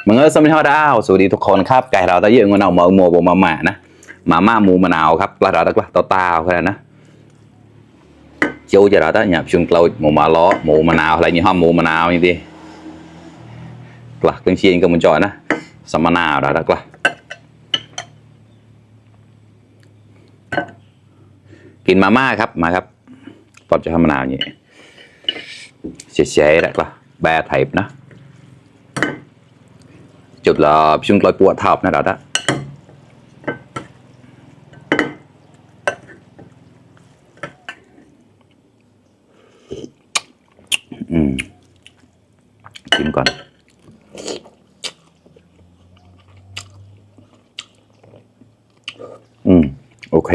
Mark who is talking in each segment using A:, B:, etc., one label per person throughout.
A: มึงสมิธาดาวสวัสดีทุกคนครับไก่เราตะเยอะเงินเอาหมูบมาหมานะมาม่าหมูมะนาวครับปลาเราตะกละตาแค่นั้นนะเจ้าจะเราตะหยาบชุนเกลาหมูมาล้อหมูมะนาวอะไรนี่ห้อมหมูมะนาวอย่างดีกละกังเชียงกับมันจอยนะสมะนาวเราตะกละกินมาม่าครับมาครับตอนจะทำมะนาวอย่างนี้เฉยๆแล้วก็แบะไถนะจุดlà chung lôi bùa thọc này đó kiếm còn ok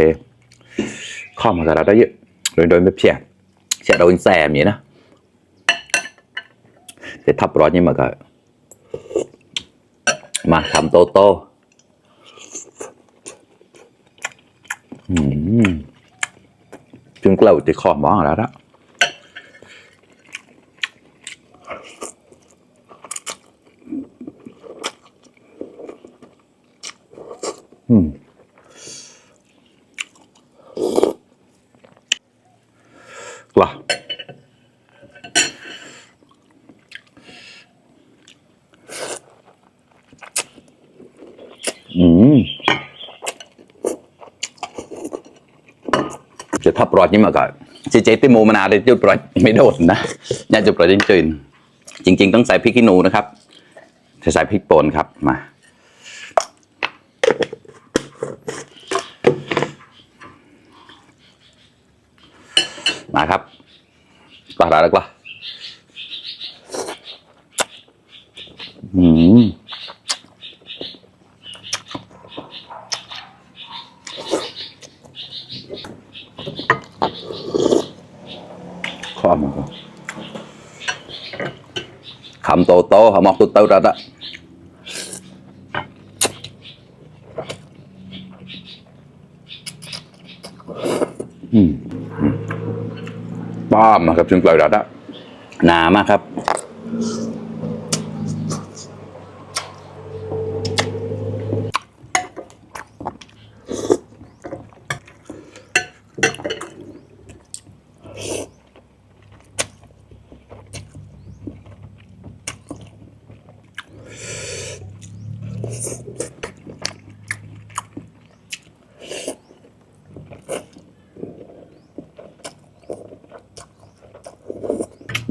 A: không mà ra đó vậy rồi đôi bếp sẽ đôi xe vậy đó để thắp rồi nhưng mà cáiมาทำโตโต้จึงเกลียวจะขอมองแล้วนะว้าจะทับรอดนี่มาก่อนเจ๊ติโมมานาวเลยจุดรอดไม่โดดนะน่าจุดรอดจริงต้องใส่พริกขี้หนูนะครับจะใส่พริกป่นครับมาครับปลาอะไรกว่าข้อมันคำโตหอมออกตัวๆแล้วป้อมมาครับจึงปล่อยแล้วหนามากครับ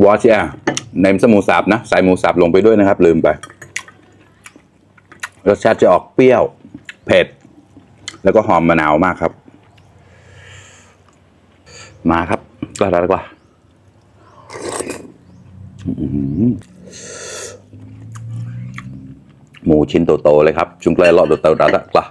A: วอชเนี่ยในหมูสับนะใส่หมูสับลงไปด้วยนะครับลืมไปรสชาติจะออกเปรี้ยวเผ็ดแล้วก็หอมมะนาวมากครับมาครับก็ได้แล้วกว่าหมูชิ้นโตๆเลยครับจุ่มเกลือเลาะโตๆแล้วกว่า